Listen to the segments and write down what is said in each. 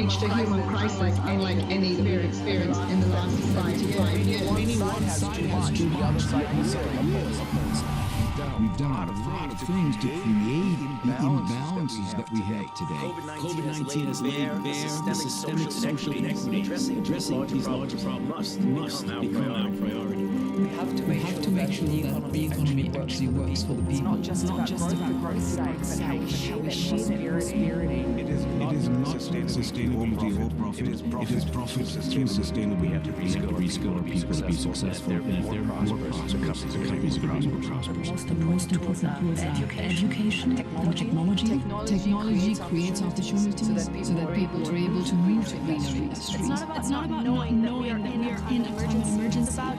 reached a human crisis unlike any we've experienced in the last 5 years. One side has too much, the other side is opposed. We've done a lot of things to create the imbalances that we have today. COVID-19 has laid bare the systemic social inequity. Addressing these larger problems must now become our priority. We have to make sure that the economy actually works for the people. It's not just about growth rates, but how we shape prosperity. It is not sustainable profit. It is profit through sustainable. We have to reskill our people to be successful. And if they're more prosperous, the companies are more prosperous. The most important tools are education, technology. Technology creates opportunities so that people are able to move to greener industries. It's not about knowing that we are in emergency. It's about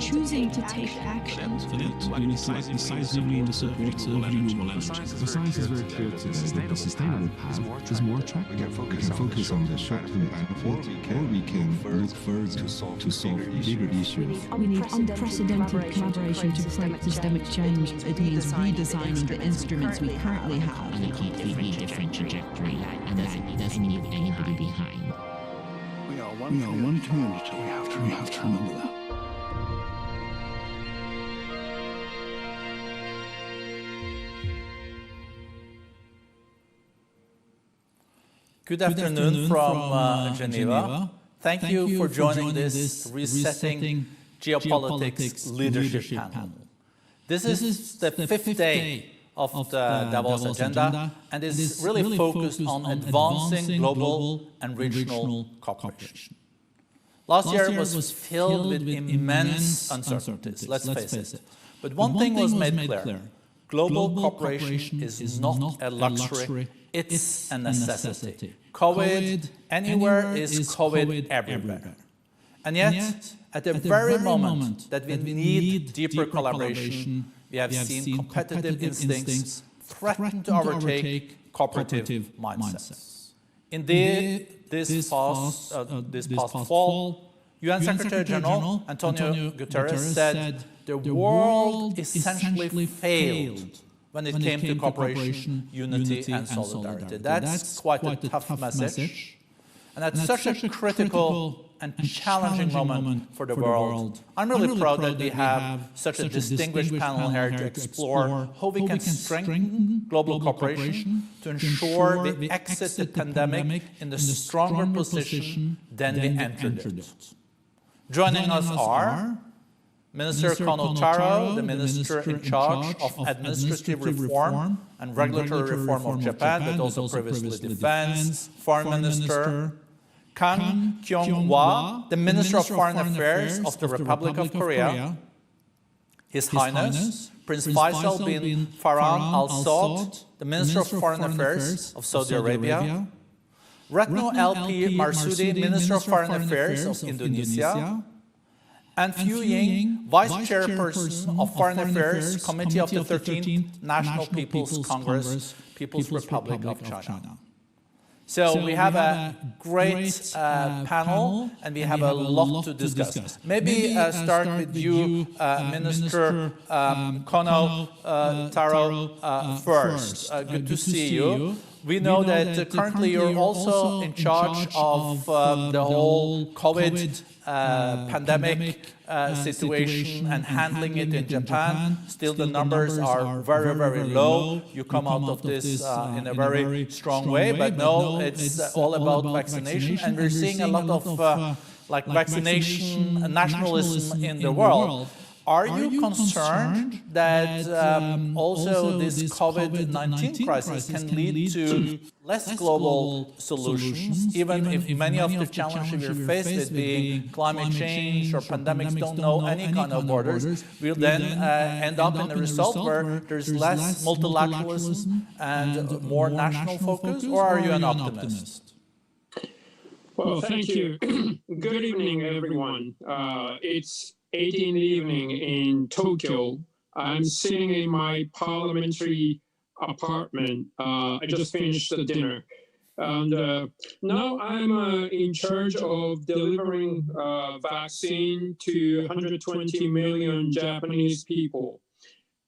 choosing to take action. For that, we need decisively the support of renewable energy. The science is very clear to us that the sustainable path is more attractive. We can focus on the short-term benefit, or we can look further to solve bigger issues. We need unprecedented collaboration to create systemic change. It means redesigning the instruments we currently have. On a completely different trajectory, and that doesn't leave anybody behind. We are one community. We have to remember that. Good afternoon from Geneva. Thank you for joining this Resetting Geopolitics Leadership Panel. This is the fifth day of the Davos agenda and is really focused on advancing global and regional cooperation. Last year was filled with immense uncertainties, let's face it. But one thing was made clear. Global cooperation is not a luxury, it's a necessity. COVID anywhere is COVID everywhere. And yet, at the very moment that we need deeper collaboration, we have seen competitive instincts threaten to overtake cooperative mindsets. Indeed, this past fall, UN Secretary General Antonio Guterres said the world essentially failed when it came to cooperation, unity, and solidarity. That's quite a tough message. And at such a critical and challenging moment for the world, I'm really proud that we have such a distinguished panel here to explore how we can strengthen global cooperation to ensure we exit the pandemic in a stronger position than we entered it. Joining us are Minister Kono Taro, the Minister in charge of Administrative Reform and Regulatory Reform of Japan, but also previously Defense, Foreign Minister, Kang Kyung-hwa, the Minister of Foreign Affairs of the Republic of Korea, His Highness Prince Faisal bin Farhan Al Saud, the Minister of Foreign Affairs of Saudi Arabia, Retno LP Marsudi, Minister of Foreign Affairs of Indonesia, and Ying, vice-chairperson of Foreign Affairs Committee of the 13th National People's Congress, People's Republic of China. So we have a great panel, and we have a lot to discuss. Maybe start with you, Minister Kono Taro, first. Good to see you. We know that currently you're also in charge of the whole COVID pandemic situation and handling it in Japan. Still the numbers are very, very low. You come out of this in a very strong way, but no, it's all about vaccination, and we're seeing a lot of vaccination nationalism in the world. Are you concerned that also this COVID-19 crisis can lead to less global solutions, even if many of the challenges we're faced with, being climate change or pandemics, don't know any kind of borders, will then end up in a result where there's less multilateralism and more national focus, or are you an optimist? Well, thank you. Good evening, everyone. It's 18 in the evening in Tokyo. I'm sitting in my parliamentary apartment. I just finished the dinner. And now I'm in charge of delivering vaccine to 120 million Japanese people.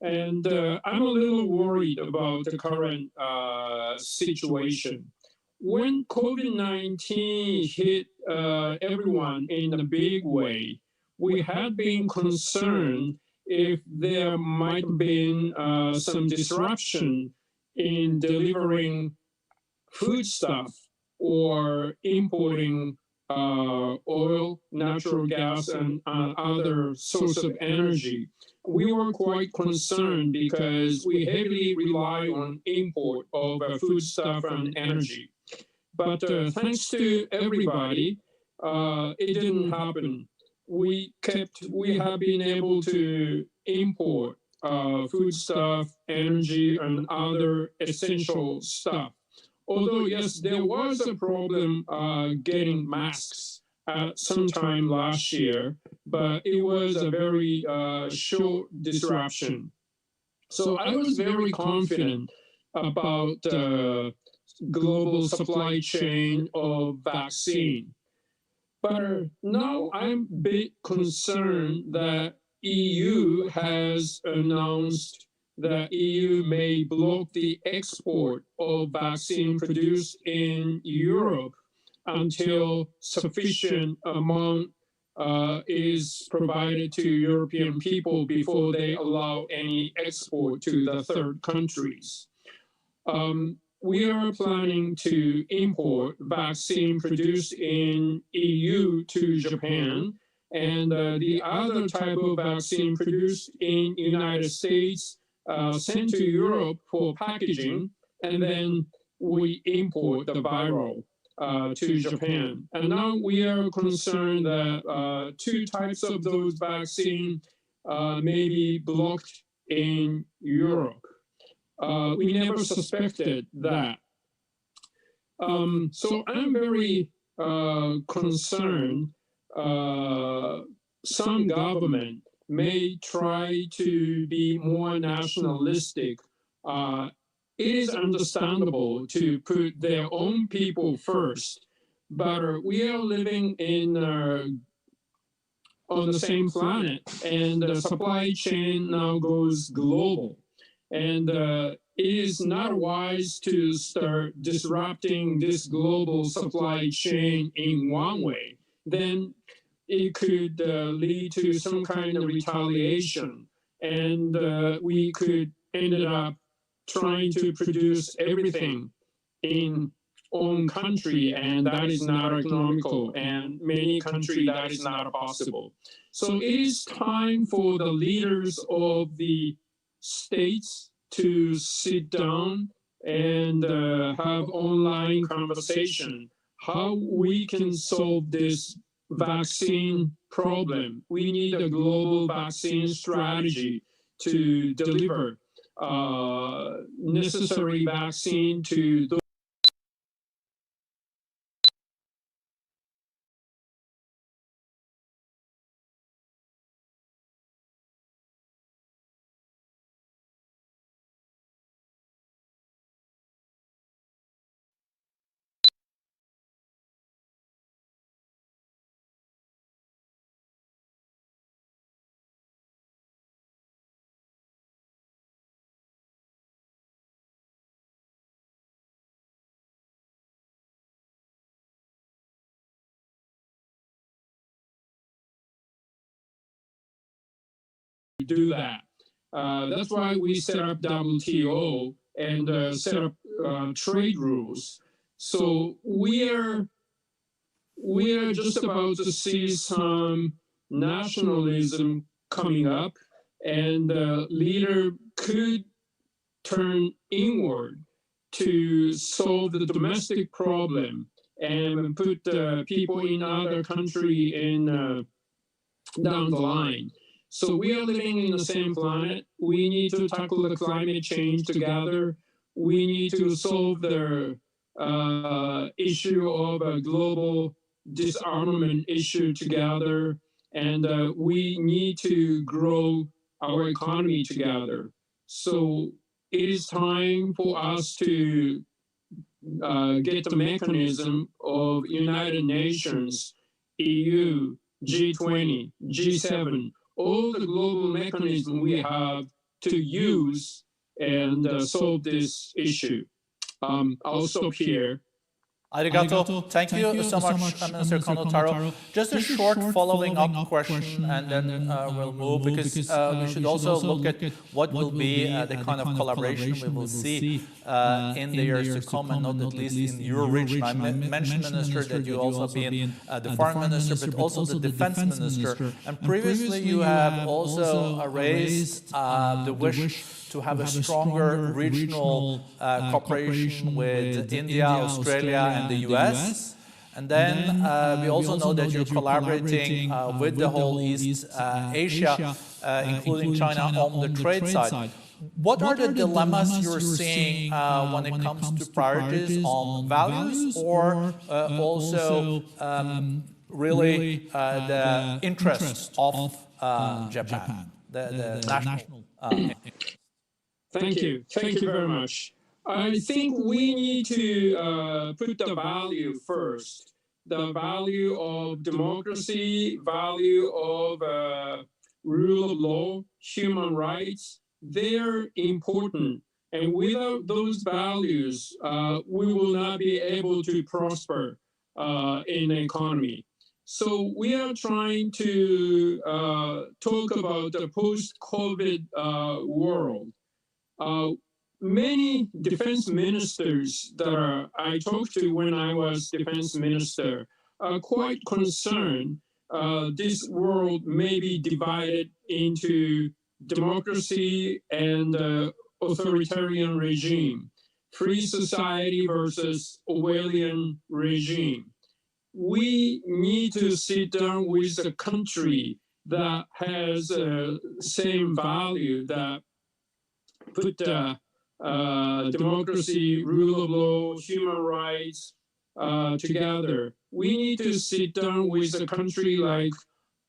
And I'm a little worried about the current situation. when COVID-19 hit everyone in a big way, we had been concerned if there might have been some disruption in delivering foodstuff or importing oil, natural gas, and other source of energy. We were quite concerned because we heavily rely on import of foodstuff and energy. But thanks to everybody, it didn't happen. We have been able to import foodstuff, energy, and other essential stuff. Although, yes, there was a problem getting masks sometime last year, but it was a very short disruption. So I was very confident about the global supply chain of vaccine. But now I'm a bit concerned that EU has announced that EU may block the export of vaccine produced in Europe until sufficient amount is provided to European people before they allow any export to the third countries. We are planning to import vaccine produced in EU to Japan, and the other type of vaccine produced in United States sent to Europe for packaging, and then we import the viral to Japan. And now we are concerned that two types of those vaccines may be blocked in Europe. We never suspected that. So I'm very concerned some government may try to be more nationalistic. It is understandable to put their own people first, but we are living in on the same planet, and the supply chain now goes global. And it is not wise to start disrupting this global supply chain in one way. Then it could lead to some kind of retaliation, and we could end up trying to produce everything in own country, and that is not economical, and many countries that is not possible. So it is time for the leaders of the states to sit down and have online conversation how we can solve this vaccine problem. We need a global vaccine strategy to deliver necessary vaccine to those do that. That's why we set up WTO and set up trade rules. So we are just about to see some nationalism coming up, and the leader could turn inward to solve the domestic problem and put people in other country in down the line. So we are living in the same planet. We need to tackle the climate change together. We need to solve the issue of a global disarmament issue together. And we need to grow our economy together. So it is time for us to get the mechanism of United Nations, EU, G20, G7, all the global mechanism we have to use and solve this issue. I'll stop here. Arigato. Thank you so much, Minister Kono-Taro. Just a short following up question, and then we'll move, because we should also look at what will be the kind of collaboration we will see in the years to come, and not at least in your region. I mentioned, Minister, that you also been the Foreign Minister, but also the Defense Minister. And previously you have also raised the wish to have a stronger regional cooperation with India, Australia, and the US. And then we also know that you're collaborating with the whole East Asia, including China, on the trade side. What are the dilemmas you're seeing when it comes to priorities on values, or also really the interests of Japan, the national Thank you. Thank you very much. I think we need to put the value first. The value of democracy, value of rule of law, human rights. They're important. And without those values, we will not be able to prosper in the economy. So we are trying to talk about the post-COVID world. Many defense ministers that I talked to when I was defense minister are quite concerned this world may be divided into democracy and authoritarian regime, free society versus Orwellian regime. We need to sit down with a country that has the same value, that put democracy, rule of law, human rights together. We need to sit down with a country like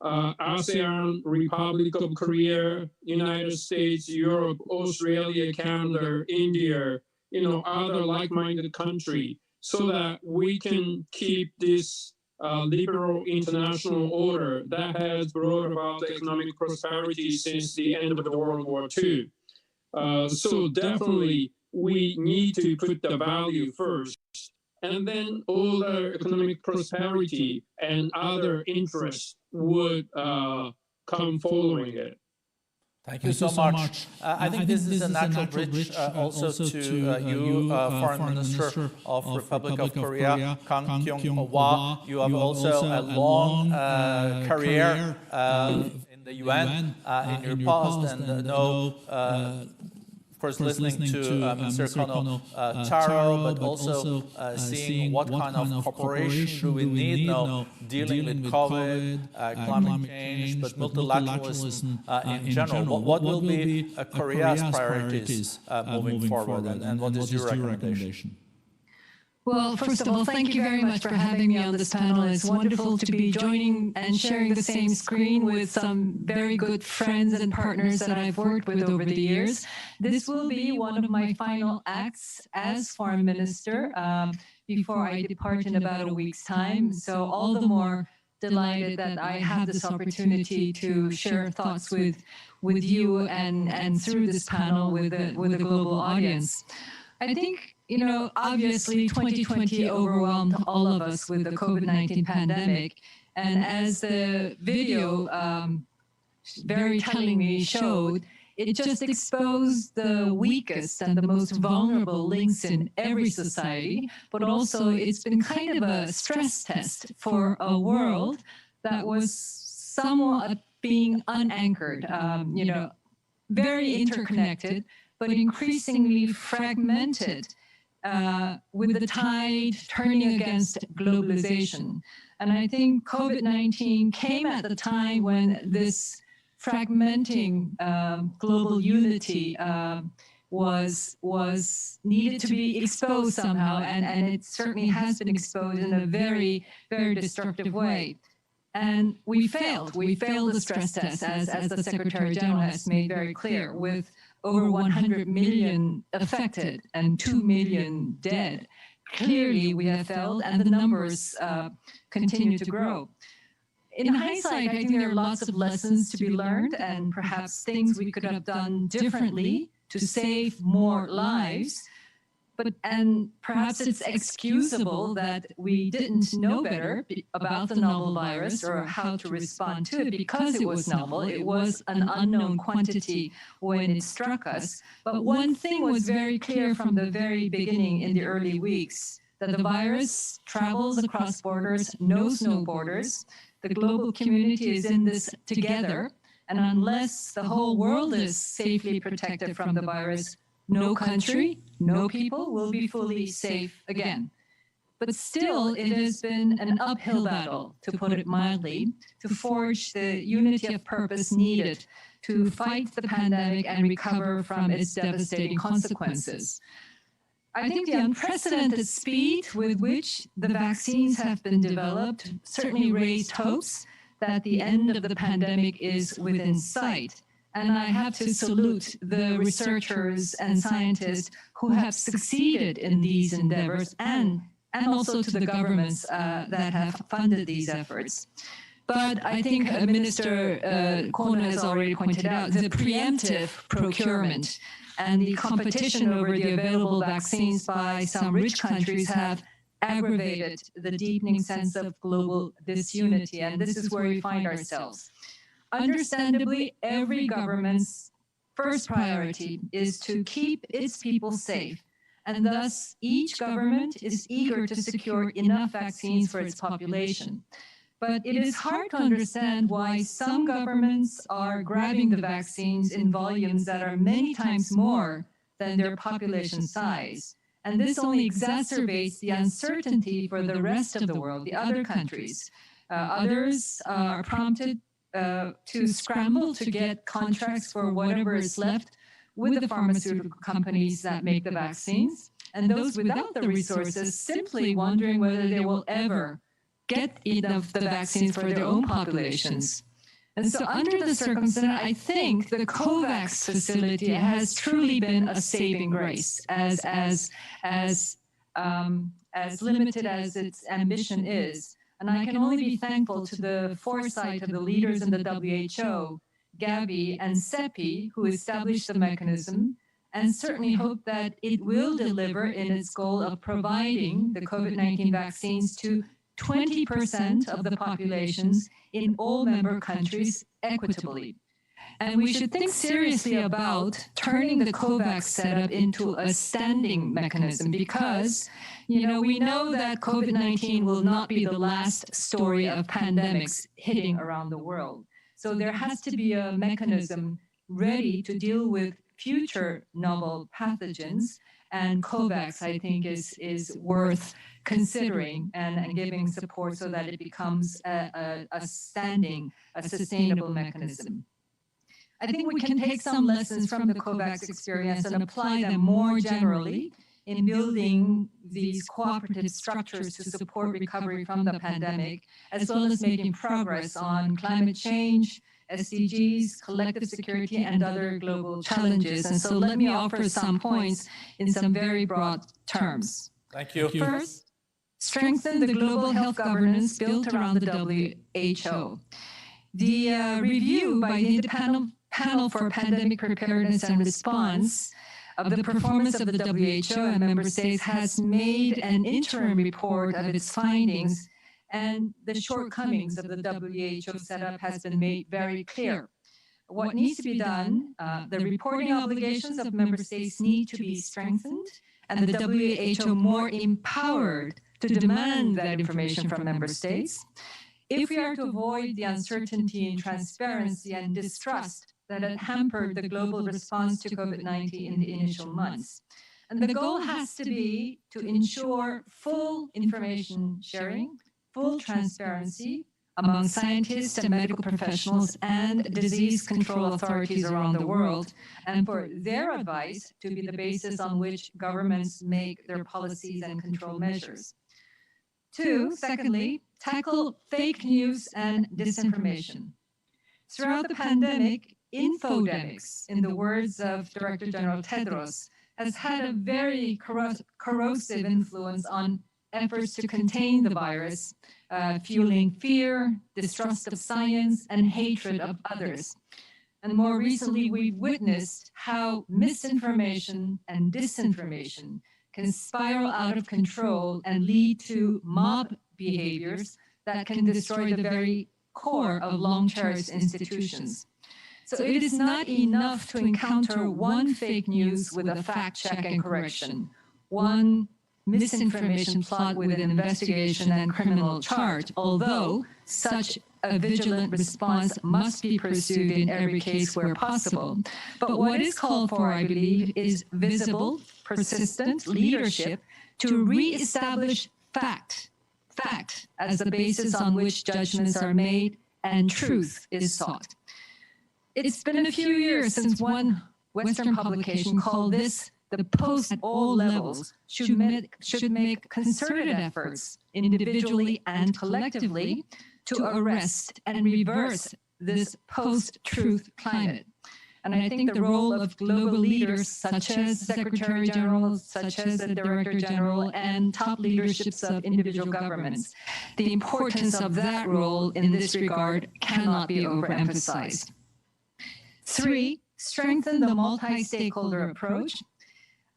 ASEAN, Republic of Korea, United States, Europe, Australia, Canada, India, other like-minded country, so that we can keep this liberal international order that has brought about economic prosperity since the end of the World War II. So definitely we need to put the value first, and then all the economic prosperity and other interests would come following it. Thank you so much. I think this is a natural bridge also to you, Foreign Minister of Republic of Korea, Kang Kyung-hwa. You have also a long career in the UN in your past, and know, of course, listening to Mr. Kono-Taro, but also seeing what kind of cooperation do we need now, dealing with COVID, climate change, but multilateralism in general. What will be Korea's priorities moving forward, and what is your recommendation? Well, first of all, thank you very much for having me on this panel. It's wonderful to be joining and sharing the same screen with some very good friends and partners that I've worked with over the years. This will be one of my final acts as Foreign Minister before I depart in about a week's time. So all the more delighted that I have this opportunity to share thoughts with you and through this panel with a global audience. I think, obviously 2020 overwhelmed all of us with the COVID-19 pandemic. And as the video very tellingly showed, it just exposed the weakest and the most vulnerable links in every society, but also it's been kind of a stress test for a world that was somewhat being unanchored, very interconnected, but increasingly fragmented, with the tide turning against globalization. And I think COVID-19 came at the time when this fragmenting global unity was needed to be exposed somehow, and it certainly has been exposed in a very, very destructive way. And we failed. We failed the stress test, as the Secretary General has made very clear, with over 100 million affected and 2 million dead. Clearly, we have failed, and the numbers continue to grow. In hindsight, I think there are lots of lessons to be learned, and perhaps things we could have done differently to save more lives. And perhaps it's excusable that we didn't know better about the novel virus or how to respond to it because it was novel. It was an unknown quantity when it struck us. But one thing was very clear from the very beginning in the early weeks, that the virus travels across borders, knows no borders. The global community is in this together. And unless the whole world is safely protected from the virus, no country, no people will be fully safe again. But still, it has been an uphill battle, to put it mildly, to forge the unity of purpose needed to fight the pandemic and recover from its devastating consequences. I think the unprecedented speed with which the vaccines have been developed certainly raised hopes that the end of the pandemic is within sight. And I have to salute the researchers and scientists who have succeeded in these endeavors and also to the governments that have funded these efforts. But I think Minister Kono has already pointed out the preemptive procurement and the competition over the available vaccines by some rich countries have aggravated the deepening sense of global disunity. And this is where we find ourselves. Understandably, every government's first priority is to keep its people safe, and thus each government is eager to secure enough vaccines for its population. But it is hard to understand why some governments are grabbing the vaccines in volumes that are many times more than their population size. And this only exacerbates the uncertainty for the rest of the world, the other countries. Others are prompted to scramble to get contracts for whatever is left with the pharmaceutical companies that make the vaccines, and those without the resources simply wondering whether they will ever get enough of the vaccines for their own populations. And so under the circumstances, I think the COVAX facility has truly been a saving grace, as limited as its ambition is. And I can only be thankful to the foresight of the leaders in the WHO, Gavi and CEPI, who established the mechanism, and certainly hope that it will deliver in its goal of providing the COVID-19 vaccines to 20% of the populations in all member countries equitably. And we should think seriously about turning the COVAX setup into a standing mechanism because, we know that COVID-19 will not be the last story of pandemics hitting around the world. So there has to be a mechanism ready to deal with future novel pathogens. And COVAX, I think, is worth considering and giving support so that it becomes a sustainable mechanism. I think we can take some lessons from the COVAX experience and apply them more generally in building these cooperative structures to support recovery from the pandemic, as well as making progress on climate change, SDGs, collective security, and other global challenges. And so let me offer some points in some very broad terms. Thank you. First, strengthen the global health governance built around the WHO. The review by the Independent Panel for Pandemic Preparedness and Response of the performance of the WHO and member states has made an interim report of its findings, and the shortcomings of the WHO setup has been made very clear. What needs to be done, the reporting obligations of member states need to be strengthened, and the WHO more empowered to demand that information from member states. If we are to avoid the uncertainty and transparency and distrust that had hampered the global response to COVID-19 in the initial months. And the goal has to be to ensure full information sharing, full transparency among scientists and medical professionals and disease control authorities around the world, and for their advice to be the basis on which governments make their policies and control measures. Secondly, tackle fake news and disinformation. Throughout the pandemic, infodemics, in the words of Director General Tedros, has had a very corrosive influence on efforts to contain the virus, fueling fear, distrust of science, and hatred of others. And more recently, we've witnessed how misinformation and disinformation can spiral out of control and lead to mob behaviors that can destroy the very core of long-cherished institutions. So it is not enough to encounter one fake news with a fact check and correction, one misinformation plot with an investigation and criminal charge, although such a vigilant response must be pursued in every case where possible. But what is called for, I believe, is visible, persistent leadership to re-establish fact as the basis on which judgments are made and truth is sought. It's been a few years since one Western publication called this the post at all levels should make concerted efforts individually and collectively to arrest and reverse this post-truth climate. And I think the role of global leaders such as the Secretary General, such as the Director General, and top leaderships of individual governments, the importance of that role in this regard cannot be overemphasized. 3, strengthen the multi-stakeholder approach.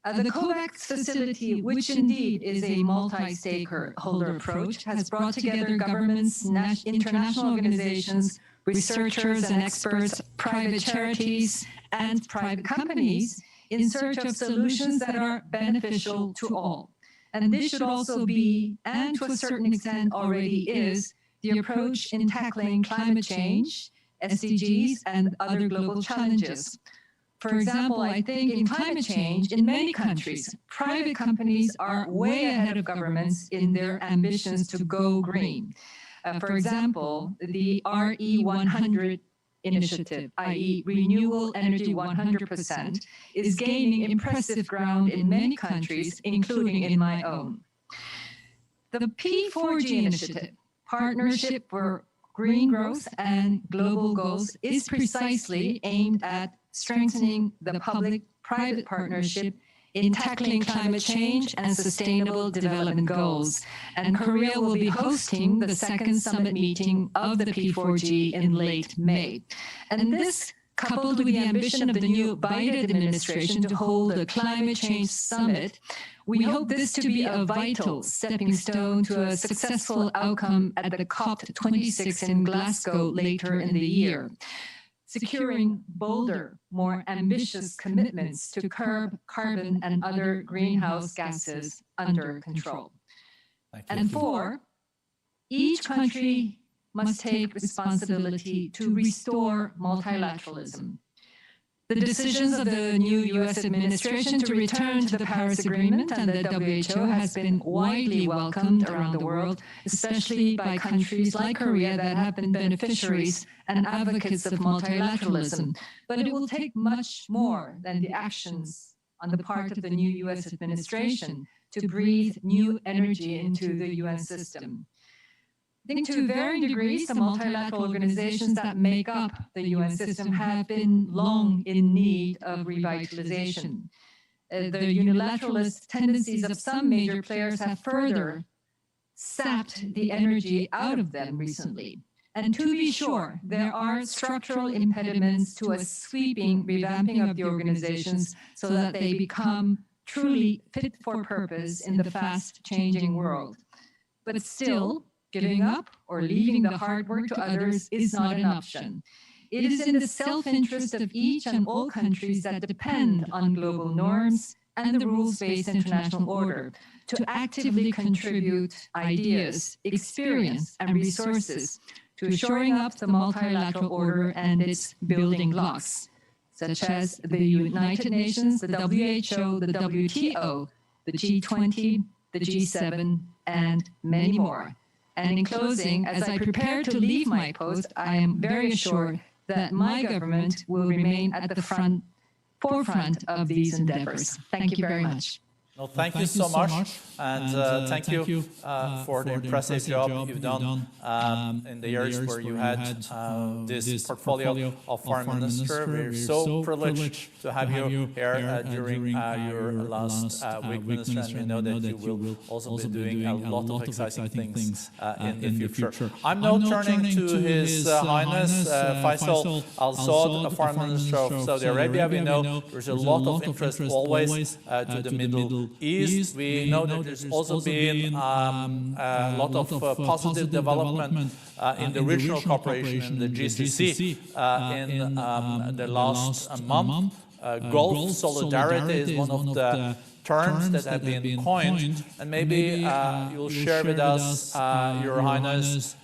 The COVAX facility, which indeed is a multi-stakeholder approach, has brought together governments, international organizations, researchers and experts, private charities, and private companies in search of solutions that are beneficial to all. And this should also be, and to a certain extent already is, the approach in tackling climate change, SDGs, and other global challenges. For example, I think in climate change, in many countries, private companies are way ahead of governments in their ambitions to go green. For example, the RE100 initiative, i.e. Renewable Energy 100%, is gaining impressive ground in many countries, including in my own. The P4G initiative, Partnership for Green Growth and Global Goals, is precisely aimed at strengthening the public-private partnership in tackling climate change and sustainable development goals. And Korea will be hosting the second summit meeting of the P4G in late May. And this, coupled with the ambition of the new Biden administration to hold a climate change summit, we hope this to be a vital stepping stone to a successful outcome at the COP26 in Glasgow later in the year, securing bolder, more ambitious commitments to curb carbon and other greenhouse gases under control. And 4, each country must take responsibility to restore multilateralism. The decisions of the new U.S. administration to return to the Paris Agreement and the WHO has been widely welcomed around the world, especially by countries like Korea that have been beneficiaries and advocates of multilateralism. But it will take much more than the actions on the part of the new U.S. administration to breathe new energy into the UN system. I think to varying degrees, the multilateral organizations that make up the UN system have been long in need of revitalization. The unilateralist tendencies of some major players have further sapped the energy out of them recently. And to be sure, there are structural impediments to a sweeping revamping of the organizations so that they become truly fit for purpose in the fast-changing world. But still, giving up or leaving the hard work to others is not an option. It is in the self-interest of each and all countries that depend on global norms and the rules-based international order to actively contribute ideas, experience, and resources to shoring up the multilateral order and its building blocks, such as the United Nations, the WHO, the WTO, the G20, the G7, and many more. And in closing, as I prepare to leave my post, I am very assured that my government will remain at the forefront of these endeavors. Thank you very much. No, thank you so much, and thank you for the impressive job you've done in the years where you had this portfolio of foreign minister. We're so privileged to have you here during your last week, minister, and we know that you will also be doing a lot of exciting things in the future. I'm now turning to His Highness Faisal Al Saud, Foreign Minister of Saudi Arabia. We know there's a lot of interest always to the Middle East, we know that there's also been a lot of positive development in the regional cooperation in the GCC in the last month. Gulf solidarity is one of the terms that have been coined, and maybe you'll share with us, Your Highness,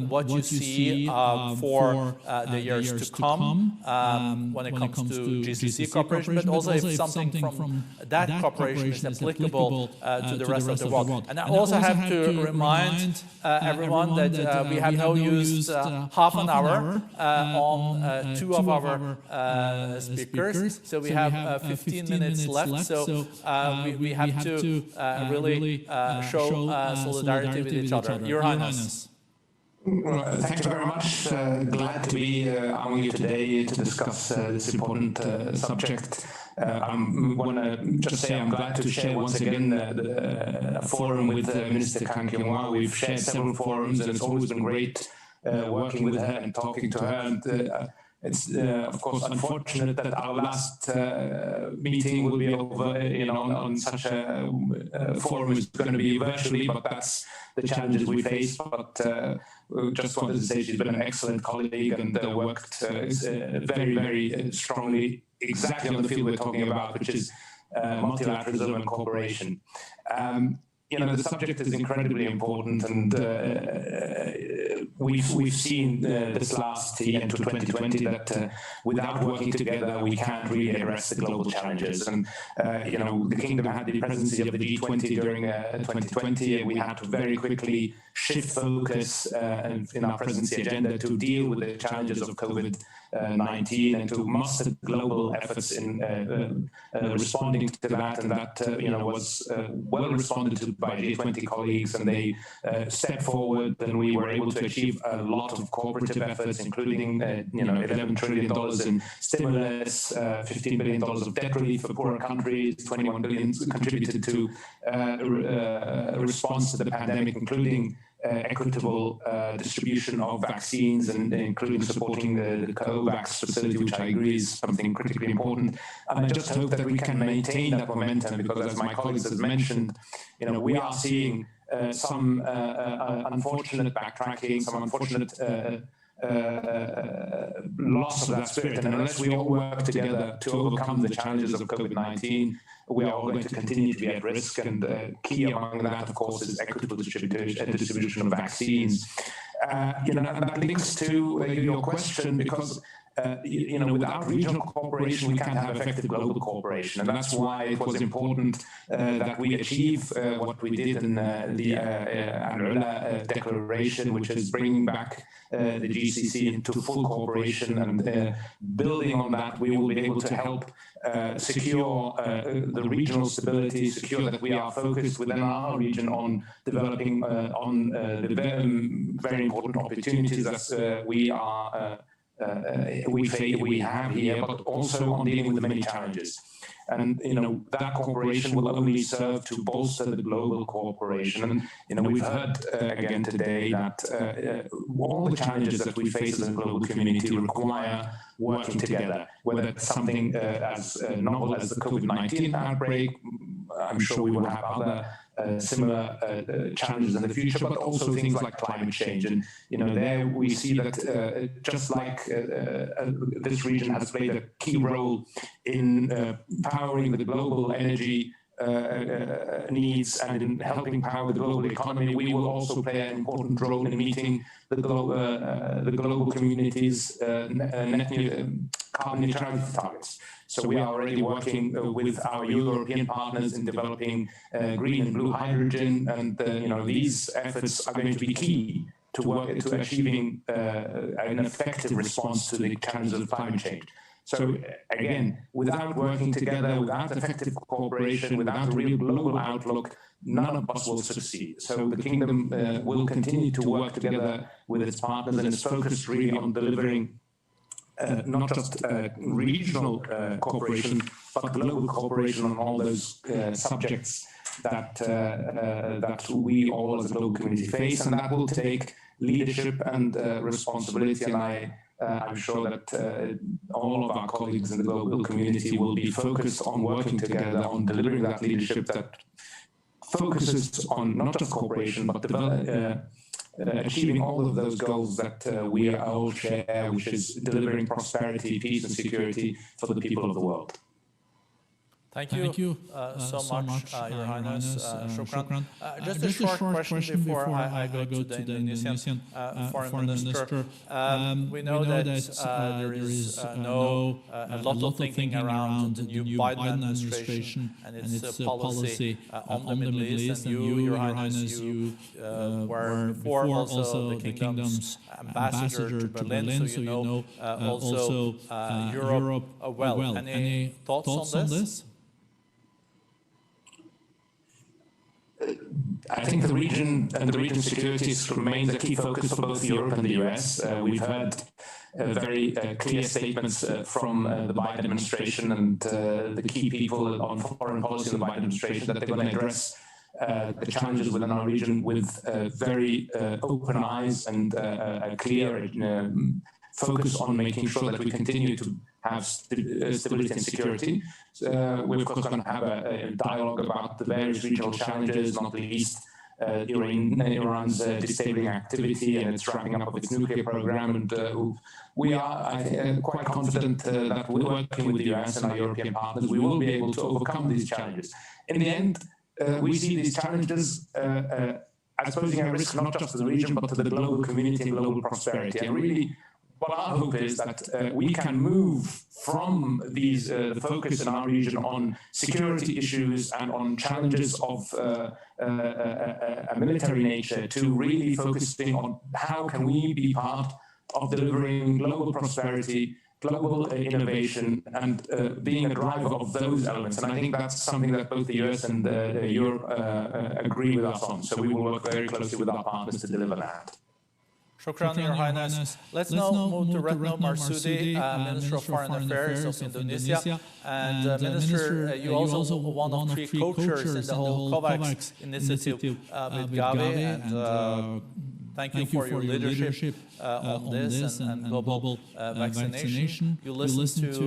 what you see for the years to come when it comes to GCC cooperation, but also if something from that cooperation is applicable to the rest of the world. And I also have to remind everyone that we have now used half an hour on two of our speakers, so we have 15 minutes left, so we have to really show solidarity with each other. Your Highness. Well, thank you very much. Glad to be among you today to discuss this important subject. I want to just say I'm glad to share once again a forum with Minister Kang Kyung-hwa. We've shared several forums, and it's always been great working with her and talking to her. And it's of course unfortunate that our last meeting will be over, on such a forum is going to be virtually, but that's the challenges we face. But just wanted to say she's been an excellent colleague and worked very, very strongly exactly on the field we're talking about, which is multilateralism and cooperation. The subject is incredibly important, and we've seen this last year into 2020 that without working together we can't really address the global challenges. And the Kingdom had the presidency of the G20 during 2020, and we had to very quickly shift focus in our presidency agenda to deal with the challenges of COVID-19 and to muster global efforts in responding to that. And that was well responded to by G20 colleagues, and they stepped forward, and we were able to achieve a lot of cooperative efforts, including $11 trillion in stimulus, $15 billion of debt relief for poorer countries, $21 billion contributed to a response to the pandemic, including equitable distribution of vaccines, and including supporting the COVAX facility, which I agree is something critically important. And I just hope that we can maintain that momentum, because as my colleagues have mentioned, we are seeing some unfortunate backtracking, some unfortunate loss of that spirit. And unless we all work together to overcome the challenges of COVID-19, we are all going to continue to be at risk. And key among that, of course, is equitable distribution of vaccines. And that links to your question, because without regional cooperation, we can't have effective global cooperation. And that's why it was important that we achieve what we did in the Angola Declaration, which is bringing back the GCC into full cooperation. And building on that, we will be able to help secure the regional stability, secure that we are focused within our region on developing on the very important opportunities that we have here, but also on dealing with the many challenges. And that cooperation will only serve to bolster the global cooperation. And we've heard again today that all the challenges that we face as a global community require working together. Whether it's something as novel as the COVID-19 outbreak, I'm sure we will have other similar challenges in the future, but also things like climate change. And there we see that just like this region has played a key role in powering the global energy needs and in helping power the global economy, we will also play an important role in meeting the global community's net carbon neutrality targets. So we are already working with our European partners in developing green and blue hydrogen, and these efforts are going to be key to achieving an effective response to the challenges of climate change. So again, without working together, without effective cooperation, without a real global outlook, none of us will succeed. So the Kingdom will continue to work together with its partners, and is focused really on delivering not just regional cooperation, but global cooperation on all those subjects that we all as a global community face. And that will take leadership and responsibility. And I I'm sure that all of our colleagues in the global community will be focused on working together on delivering that leadership that focuses on not just cooperation, but achieving all of those goals that we all share, which is delivering prosperity, peace, and security for the people of the world. Thank you so much, Your Highness. Shukran. Just a short question before I go to the Indonesian Foreign Minister. We know that there is a lot of thinking around the new Biden administration and its policy on the Middle East. And you, Your Highness, you were before also the Kingdom's ambassador to Berlin, so you know also Europe well. Any thoughts on this? I think the region and the region's security remains a key focus for both Europe and the US. We've heard very clear statements from the Biden administration and the key people on foreign policy in the Biden administration that they're going to address the challenges within our region with very open eyes and a clear focus on making sure that we continue to have stability and security. We're of course going to have a dialogue about the various regional challenges, not least Iran's disabling activity and its wrapping up of its nuclear program. And we are quite confident that we're working with the US and our European partners, we will be able to overcome these challenges. In the end, we see these challenges as posing a risk not just to the region, but to the global community and global prosperity. And really, what our hope is that we can move from these the focus in our region on security issues and on challenges of a military nature to really focusing on how can we be part of delivering global prosperity, global innovation, and being a driver of those elements. And I think that's something that both the US and Europe agree with us on. So we will work very closely with our partners to deliver that. Shukran, Your Highness. Let's now move to Retno Marsudi, Minister of Foreign Affairs of Indonesia. And Minister, you also one of three co-chairs in the whole COVAX initiative with Gavi. And thank you for your leadership on this and global vaccination. You listen to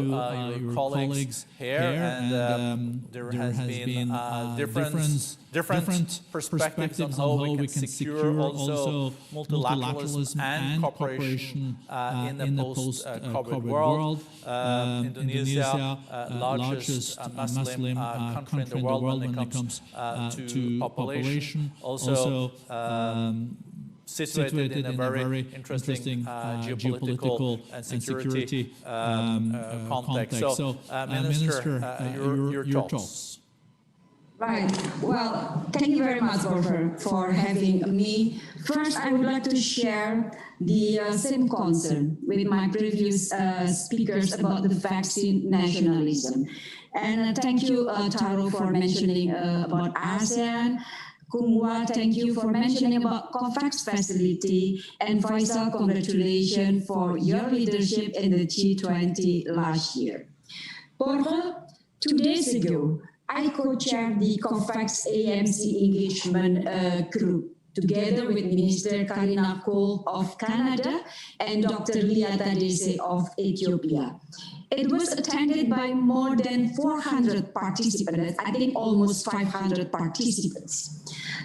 your colleagues here, and there has been different perspectives on how we can secure also multilateralism and cooperation in the post-COVID world. Indonesia, largest Muslim country in the world when it comes to population, also situated in a very interesting geopolitical and security context. So, Minister, your thoughts. Right. Well, thank you very much, Borfer, for having me. First, I would like to share the same concern with my previous speakers about the vaccine nationalism. And thank you, Taro, for mentioning about ASEAN. Kumwa, thank you for mentioning about COVAX facility, and Faisal, congratulations for your leadership in the G20 last year. Borja, 2 days ago, I co-chaired the COVAX AMC engagement group together with Minister Karina Cole of Canada and Dr. Lia Tadese of Ethiopia. It was attended by more than 400 participants, I think almost 500 participants.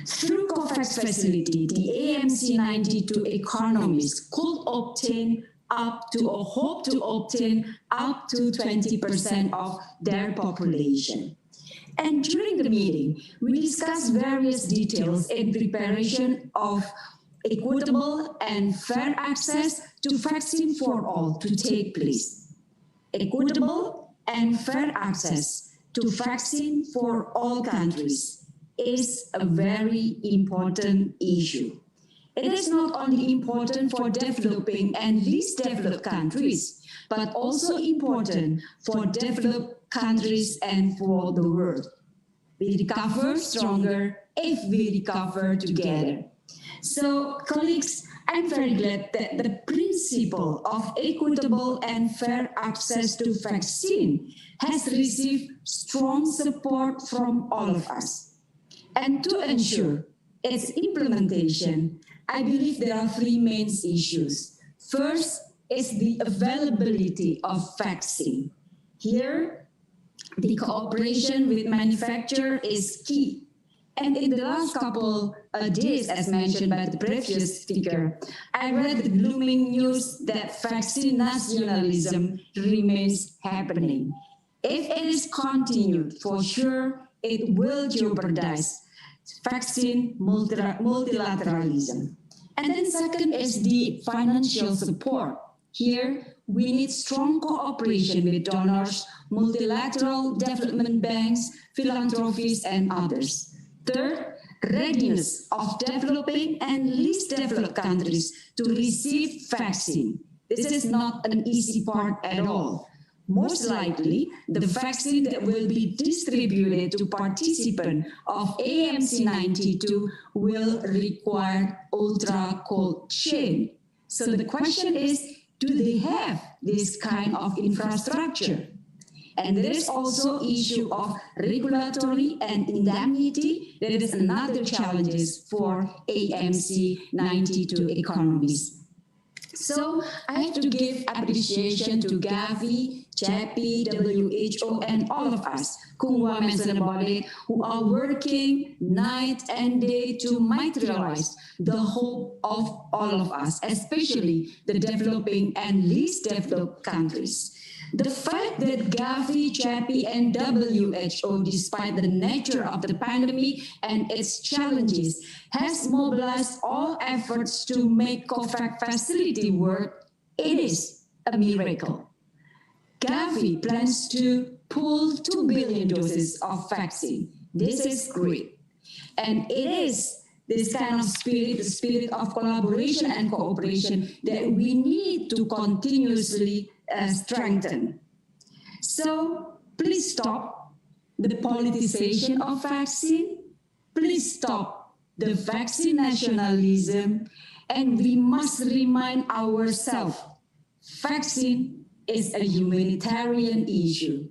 Through COVAX facility, the AMC 92 economies could obtain up to, or hope to obtain up to 20% of their population. And during the meeting, we discussed various details in preparation of equitable and fair access to vaccine for all to take place. Equitable and fair access to vaccine for all countries is a very important issue. It is not only important for developing and least developed countries, but also important for developed countries and for the world. We recover stronger if we recover together. So, colleagues, I'm very glad that the principle of equitable and fair access to vaccine has received strong support from all of us. And to ensure its implementation, I believe there are three main issues. First, is the availability of vaccine. Here, the cooperation with manufacturer is key. And in the last couple of days, as mentioned by the previous speaker, I read the blooming news that vaccine nationalism remains happening. If it is continued, for sure, it will jeopardize vaccine multilateralism. And then second is the financial support. Here, we need strong cooperation with donors, multilateral development banks, philanthropists, and others. Third, readiness of developing and least developed countries to receive vaccine. This is not an easy part at all. Most likely, the vaccine that will be distributed to participants of AMC 92 will require ultra-cold chain. So the question is, do they have this kind of infrastructure? And there is also issue of regulatory and indemnity. That is another challenge for AMC 92 economies. So I have to give appreciation to Gavi, Chappy, WHO, and all of us, Kungwa mentioned about it, who are working night and day to materialize the hope of all of us, especially the developing and least developed countries. The fact that Gavi, Chappy, and WHO, despite the nature of the pandemic and its challenges, has mobilized all efforts to make COVAX facility work, it is a miracle. Gavi plans to pull 2 billion doses of vaccine. This is great. And it is this kind of spirit, the spirit of collaboration and cooperation that we need to continuously strengthen. So please stop the politicization of vaccine. Please stop the vaccine nationalism. And we must remind ourselves, vaccine is a humanitarian issue.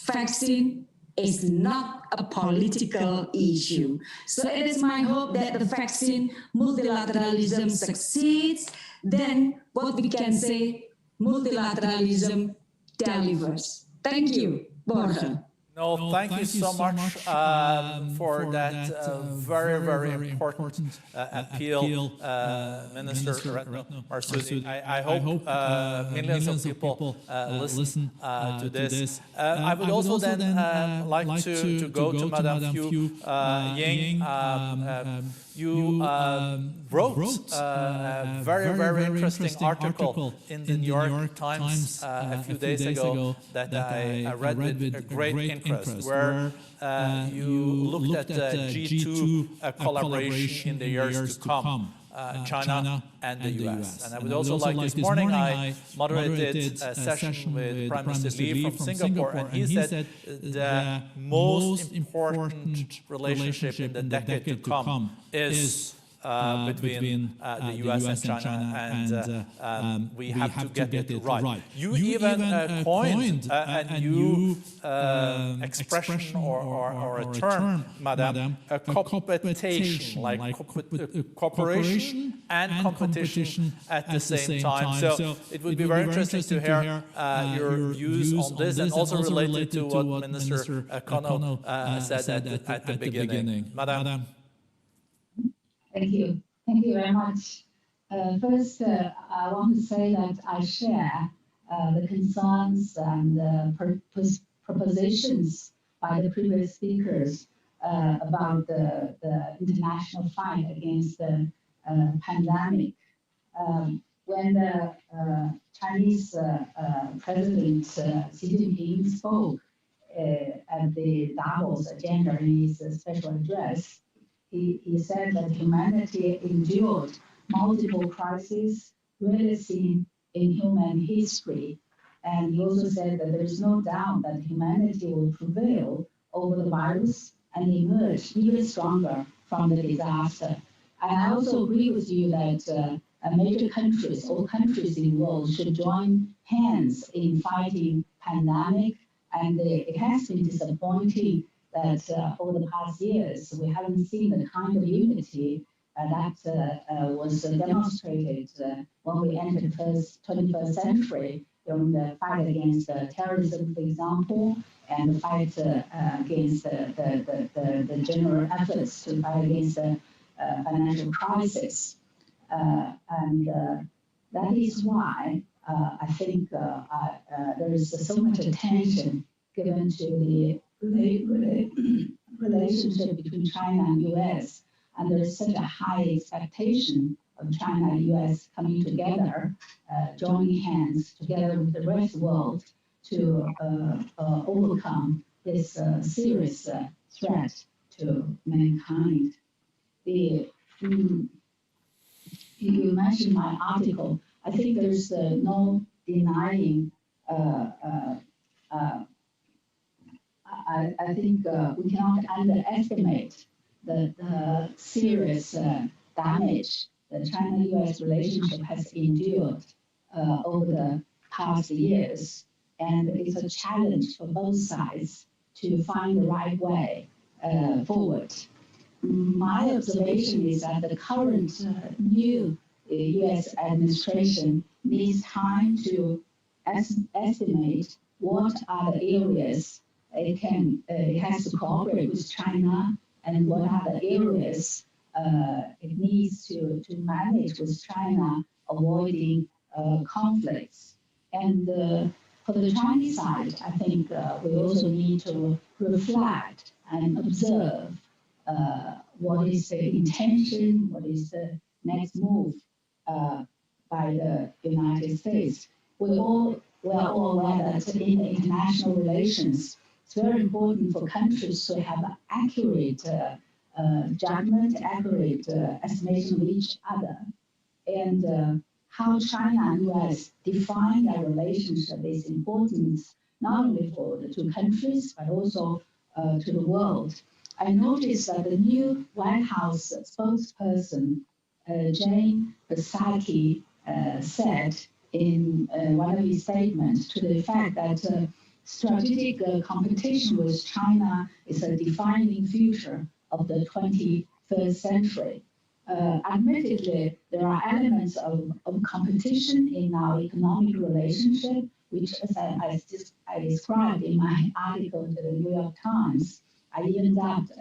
Vaccine is not a political issue. So it is my hope that the vaccine multilateralism succeeds. Then what we can say, multilateralism delivers. Thank you, Borja. No, thank you so much for that very, very important appeal, Minister Retno Marsudi. I hope millions of people listen to this. I would also then like to go to Madame Ying. You wrote a very, very interesting article in the New York Times a few days ago that I read with great interest, where you looked at the G2 collaboration in the years to come, China and the US. And I would also like, this morning I moderated a session with Prime Minister Lee from Singapore, and he said the most important relationship in the decade to come is between the US and China, and we have to get it right. You even coined a new expression or a term, Madam, a competition, like cooperation and competition at the same time. So it would be very interesting to hear your views on this, and also related to what Minister Kono said at the beginning. Madam. Thank you. Thank you very much. First, I want to say that I share the concerns and propositions by the previous speakers about the international fight against the pandemic. When the Chinese President Xi Jinping spoke at the Davos agenda in his special address, he said that humanity endured multiple crises rarely seen in human history. And he also said that there is no doubt that humanity will prevail over the virus and emerge even stronger from the disaster. And I also agree with you that major countries, all countries in the world, should join hands in fighting pandemic. And it has been disappointing that over the past years, we haven't seen the kind of unity that was demonstrated when we entered the 21st century during the fight against terrorism, for example, and the fight against the general efforts to fight against the financial crisis. And that is why I think there is so much attention given to the relationship between China and U.S. And there's such a high expectation of China and U.S. coming together, joining hands together with the rest of the world to overcome this serious threat to mankind. You mentioned my article. I think there's no denying. I think we cannot underestimate the serious damage the China-U.S. relationship has endured over the past years. And it's a challenge for both sides to find the right way forward. My observation is that the current new U.S. administration needs time to estimate what are the areas it has to cooperate with China and what are the areas it needs to manage with China, avoiding conflicts. And for the Chinese side, I think we also need to reflect and observe what is the intention, what is the next move by the United States. We are all aware that in international relations, it's very important for countries to have accurate judgment, accurate estimation of each other. And how China and U.S. define their relationship is important, not only for the two countries, but also to the world. I noticed that the new White House spokesperson, Jen Psaki, said in one of his statements to the effect that strategic competition with China is a defining feature of the 21st century. Admittedly, there are elements of competition in our economic relationship, which, as I described in my article to the New York Times, I even dubbed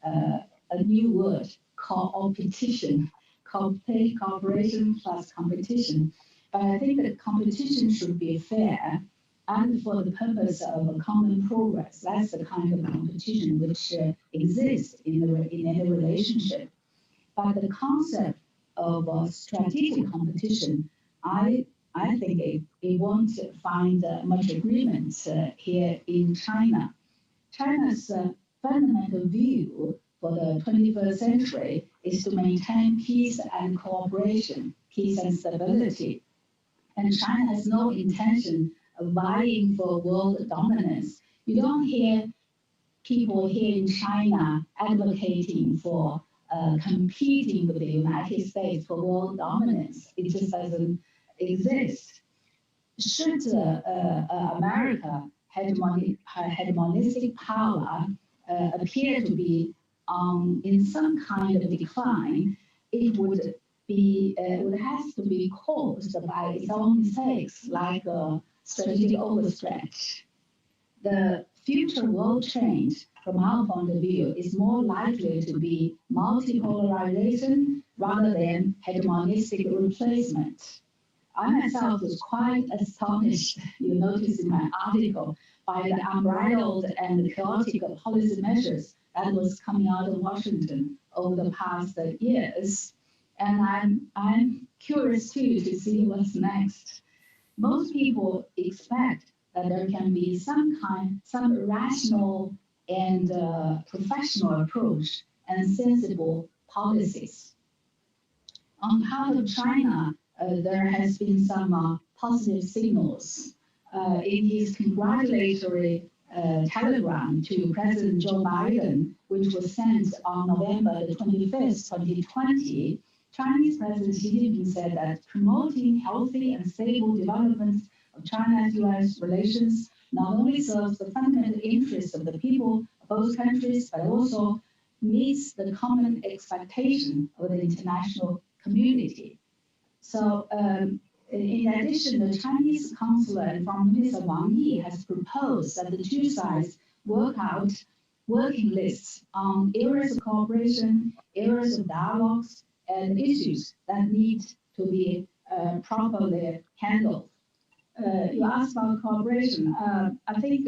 a new word, co-opetition, cooperation plus competition. But I think that competition should be fair and for the purpose of a common progress. That's the kind of competition which exists in any relationship. But the concept of strategic competition, I think it won't find much agreement here in China. China's fundamental view for the 21st century is to maintain peace and cooperation, peace and stability. And China has no intention of vying for world dominance. You don't hear people here in China advocating for competing with the United States for world dominance. It just doesn't exist. Should America hegemonistic power appear to be in some kind of decline, it would have to be caused by its own mistakes, like a strategic overstretch. The future world change, from our point of view, is more likely to be multipolarization rather than hegemonistic replacement. I myself was quite astonished, you notice in my article, by the unbridled and chaotic policy measures that was coming out of Washington over the past years. And I'm curious too to see what's next. Most people expect that there can be some rational and professional approach and sensible policies. On part of China, there has been some positive signals. In his congratulatory telegram to President Joe Biden, which was sent on November the 25th, 2020, Chinese President Xi Jinping said that promoting healthy and stable development of China-U.S. relations not only serves the fundamental interests of the people of both countries, but also meets the common expectation of the international community. So in addition, the Chinese consul and Foreign Minister Wang Yi has proposed that the two sides work out working lists on areas of cooperation, areas of dialogues, and issues that need to be properly handled. You asked about cooperation. I think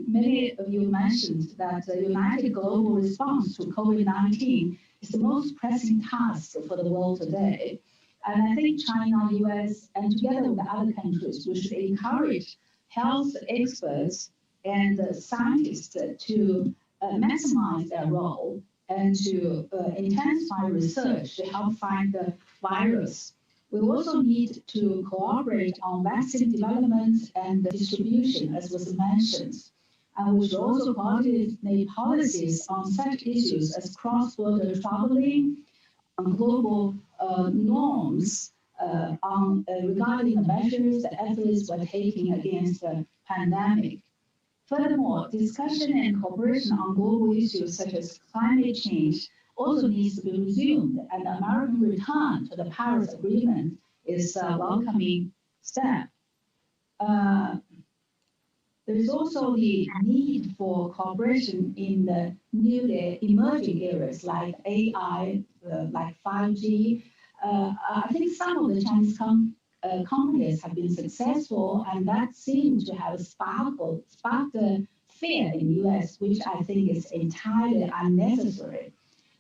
many of you mentioned that the united global response to COVID-19 is the most pressing task for the world today. And I think China, US, and together with other countries, we should encourage health experts and scientists to maximize their role and to intensify research to help find the virus. We also need to cooperate on vaccine development and distribution, as was mentioned. And we should also coordinate policies on such issues as cross-border traveling, on global norms, regarding the measures, the efforts we're taking against the pandemic. Furthermore, discussion and cooperation on global issues such as climate change also needs to be resumed, and the American return to the Paris Agreement is a welcoming step. There is also the need for cooperation in the newly emerging areas like AI, like 5G. I think some of the Chinese companies have been successful, and that seems to have sparked fear in the US, which I think is entirely unnecessary.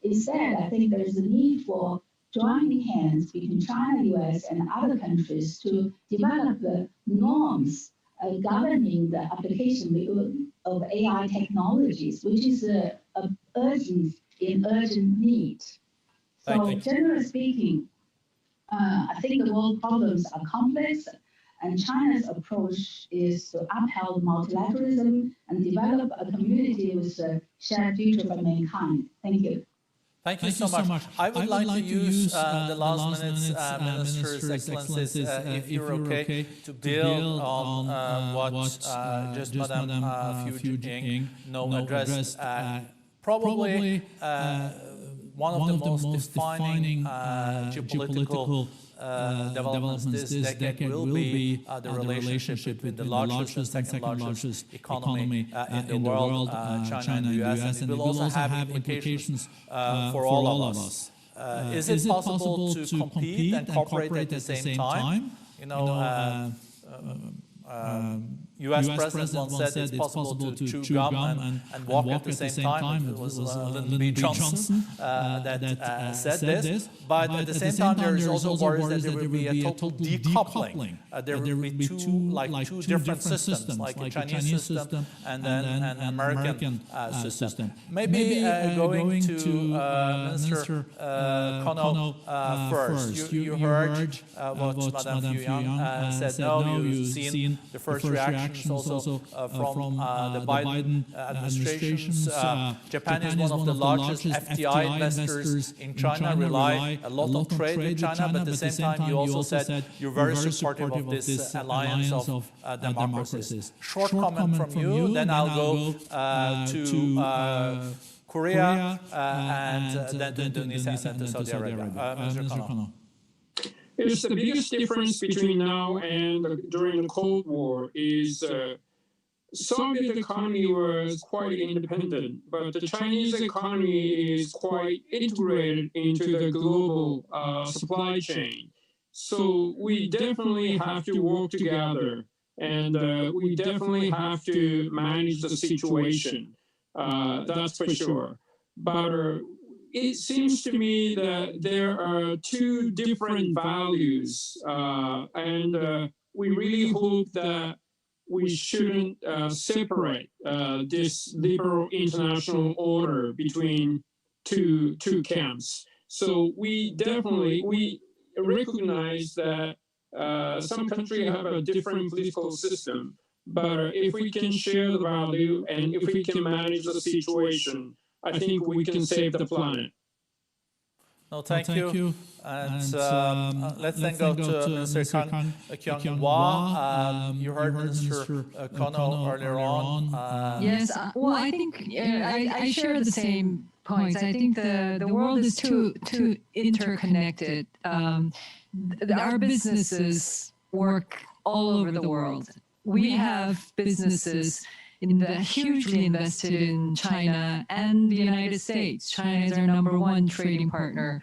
Instead, I think there is a need for joining hands between China, US, and other countries to develop the norms governing the application of AI technologies, which is an urgent need. So, generally speaking, I think the world problems are complex, and China's approach is to uphold multilateralism and develop a community with a shared future for mankind. Thank you. Thank you so much. I would like to use the last minutes, Ministers, Excellencies, if you're okay, to build on what just Madame Ying addressed. Probably one of the most defining geopolitical developments this decade will be the relationship between the largest and second largest economy in the world, China and the US, and it will also have implications for all of us. Is it possible to compete and cooperate at the same time? US President once said it's possible to chew gum and walk at the same time. It was Lyndon B. Johnson that said this. But at the same time, there is also worries that there will be a total decoupling. There will be two different systems, like a Chinese system and then an American system. Maybe going to Minister Kono first. You heard what Madame Ying said. No, you've seen the first reactions also from the Biden administrations. Japan is one of the largest FDI investors in China, rely a lot on trade with China, but at the same time you also said you're very supportive of this alliance of democracies. Short comment from you, then I'll go to Korea and then to Indonesia and to Saudi Arabia. Mr. Kono. It's the biggest difference between now and during the Cold War is Soviet economy was quite independent, but the Chinese economy is quite integrated into the global supply chain. So we definitely have to work together, and we definitely have to manage the situation. That's for sure. But it seems to me that there are two different values, and we really hope that we shouldn't separate this liberal international order between two camps. So we recognize that some countries have a different political system, but if we can share the value and if we can manage the situation, I think we can save the planet. No, thank you. And let's then go to Minister Kyung-Hwa. You heard Minister Kono earlier on. Yes, well, I think I share the same points. I think the world is too interconnected. Our businesses work all over the world. We have businesses hugely invested in China and the United States. China is our #1 trading partner.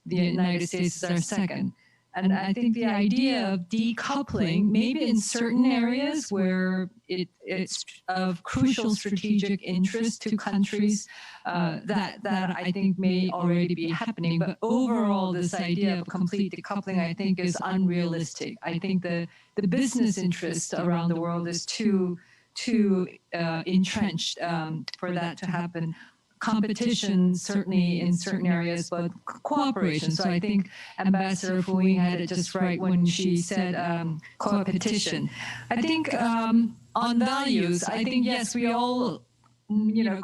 The United States is our second. And I think the idea of decoupling, maybe in certain areas where it's of crucial strategic interest to countries, that I think may already be happening. But overall, this idea of complete decoupling, I think, is unrealistic. I think the business interest around the world is too entrenched for that to happen. Competition, certainly in certain areas, but cooperation. So I think Ambassador Fu Ying had it just right when she said competition. I think on values, I think, yes, we all,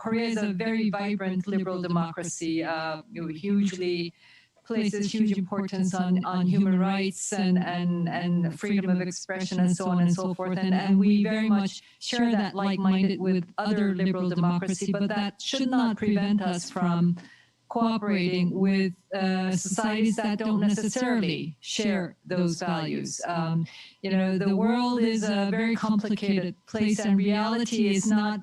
Korea is a very vibrant liberal democracy, hugely places huge importance on human rights and freedom of expression and so on and so forth. And we very much share that like-minded with other liberal democracy, but that should not prevent us from cooperating with societies that don't necessarily share those values. The world is a very complicated place, and reality is not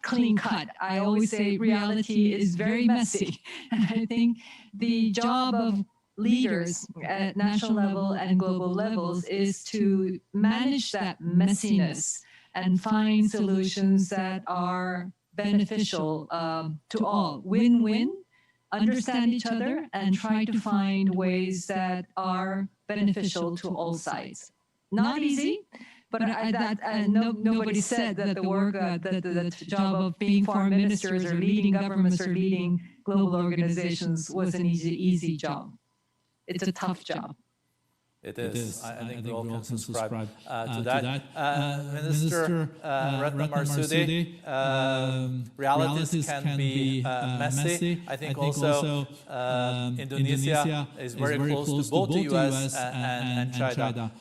clean cut. I always say reality is very messy. And I think the job of leaders at national level and global levels is to manage that messiness and find solutions that are beneficial to all. Win-win, understand each other, and try to find ways that are beneficial to all sides. Not easy. But nobody said that the work, the job of being foreign ministers or leading governments or leading global organizations was an easy job. It's a tough job. It is. I think we all can subscribe to that. Minister Retno Marsudi, realities can be messy. I think also Indonesia is very close to both the US and China,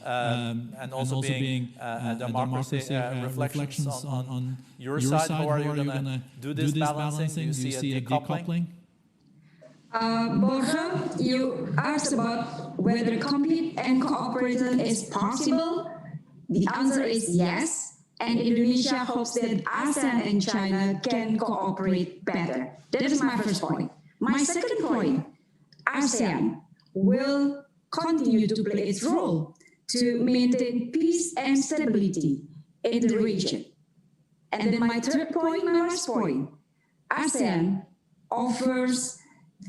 and also being a democracy. Reflections on your side, how are you going to do this balancing? Do you see a decoupling? Borja, you asked about whether compete and cooperation is possible. The answer is yes, and Indonesia hopes that ASEAN and China can cooperate better. That is my first point. My second point, ASEAN will continue to play its role to maintain peace and stability in the region. And then my third point, my last point, ASEAN offers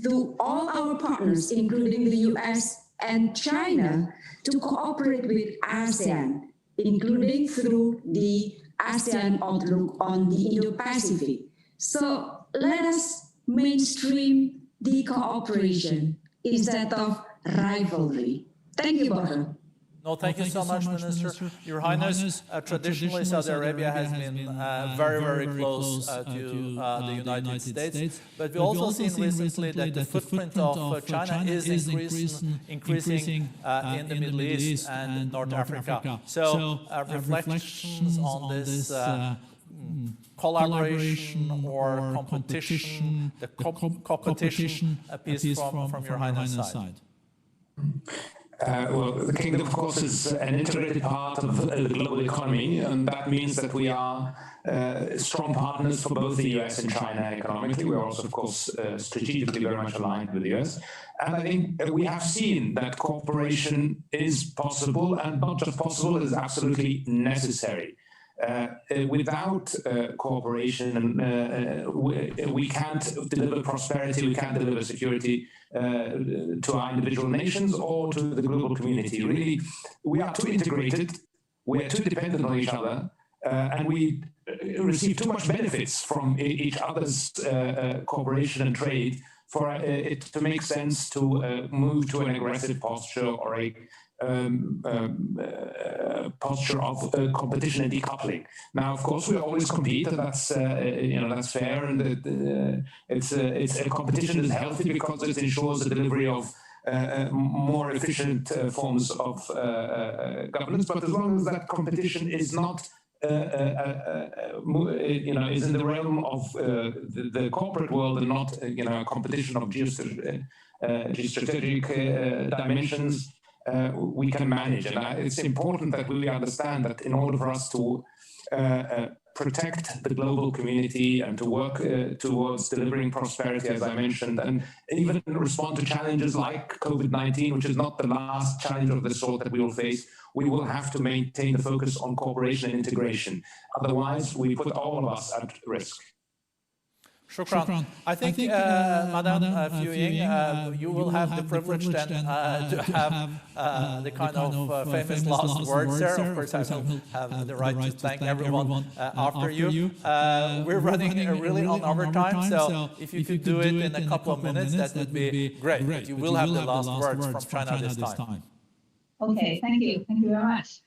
to all our partners, including the US and China, to cooperate with ASEAN, including through the ASEAN Outlook on the Indo-Pacific. So let us mainstream the cooperation instead of rivalry. Thank you, Borja. No, thank you so much, Minister. Your Highness, traditionally Saudi Arabia has been very, very close to the United States, but we've also seen recently that the footprint of China is increasing in the Middle East and North Africa. So reflections on this collaboration or competition, the competition piece from your Highness side. Well, the kingdom, of course, is an integrated part of the global economy, and that means that we are strong partners for both the US and China economically. We are also, of course, strategically very much aligned with the US. And I think we have seen that cooperation is possible, and not just possible, it is absolutely necessary. Without cooperation, we can't deliver prosperity, we can't deliver security to our individual nations or to the global community. Really, we are too integrated, we are too dependent on each other, and we receive too much benefits from each other's cooperation and trade for it to make sense to move to an aggressive posture or a posture of competition and decoupling. Now, of course, we always compete, and that's that's fair, and it's a competition is healthy because it ensures the delivery of more efficient forms of governance. But as long as that competition is not is in the realm of the corporate world and not a competition of geostrategic dimensions, we can manage. And it's important that we understand that in order for us to protect the global community and to work towards delivering prosperity, as I mentioned, and even respond to challenges like COVID-19, which is not the last challenge of this sort that we will face, we will have to maintain the focus on cooperation and integration. Otherwise, we put all of us at risk. Shukran. I think, Madam Ying, you will have the privilege then to have the kind of famous last words there. Of course, I will have the right to thank everyone after you. We're running really on overtime, so if you could do it in a couple of minutes, that would be great. But you will have the last words from China this time. Okay, thank you. Thank you very much.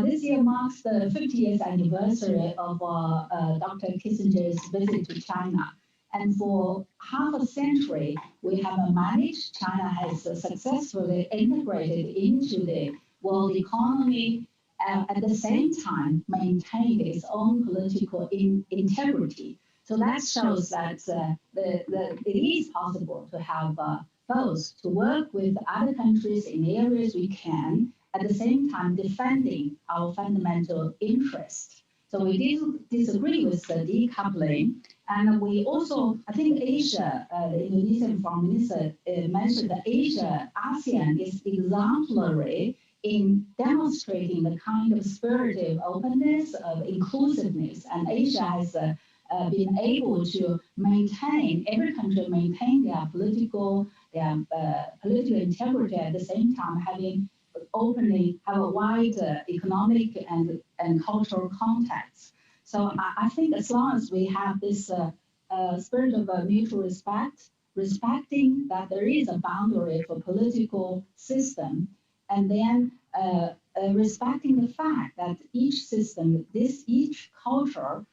This year marks the 50th anniversary of Dr. Kissinger's visit to China. And for half a century, we have managed, China has successfully integrated into the world economy and at the same time maintained its own political integrity. So that shows that it is possible to have both, to work with other countries in areas we can, at the same time defending our fundamental interests. So we did disagree with the decoupling, and we also, I think Asia, the Indonesian Foreign Minister mentioned that Asia, ASEAN is exemplary in demonstrating the kind of spirit of openness, of inclusiveness, and Asia has been able to maintain, every country maintain their political integrity at the same time having openly have a wide economic and cultural context. So I think as long as we have this spirit of mutual respect, respecting that there is a boundary for political system, and then respecting the fact that each system, each culture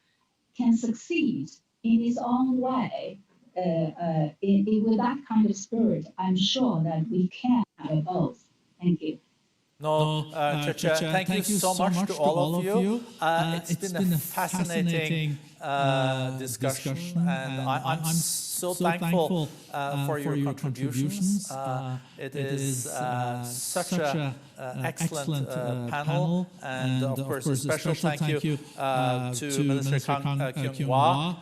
can succeed in its own way, with that kind of spirit, I'm sure that we can have both. Thank you. No, thank you so much to all of you. It's been a fascinating discussion, and I'm so thankful for your contributions. It is such an excellent panel, and of course a special thank you to Minister Kang Kyung-hwa,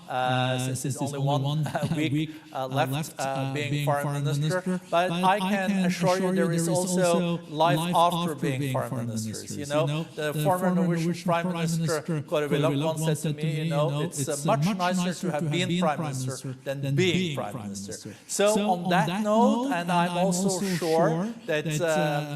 since he's only one week left being Foreign Minister. But I can assure you there is also life after being Foreign Ministers. You know, the former Norwegian Prime Minister Kåre Willoch once said to me, you know, it's much nicer to have been Prime Minister than being Prime Minister. So on that note, and I'm also sure that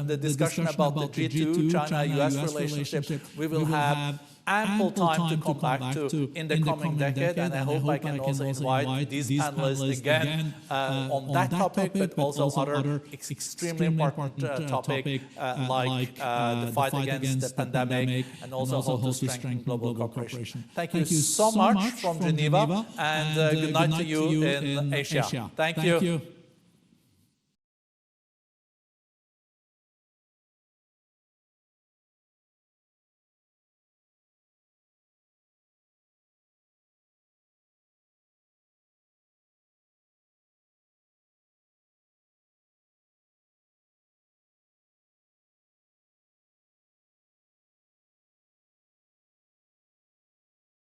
the discussion about the G2 China-US relationship, we will have ample time to come back to in the coming decade, and I hope I can also invite these panelists again on that topic, but also other extremely important topics like the fight against the pandemic and also how to strengthen global cooperation. Thank you so much from Geneva, and good night to you in Asia. Thank you.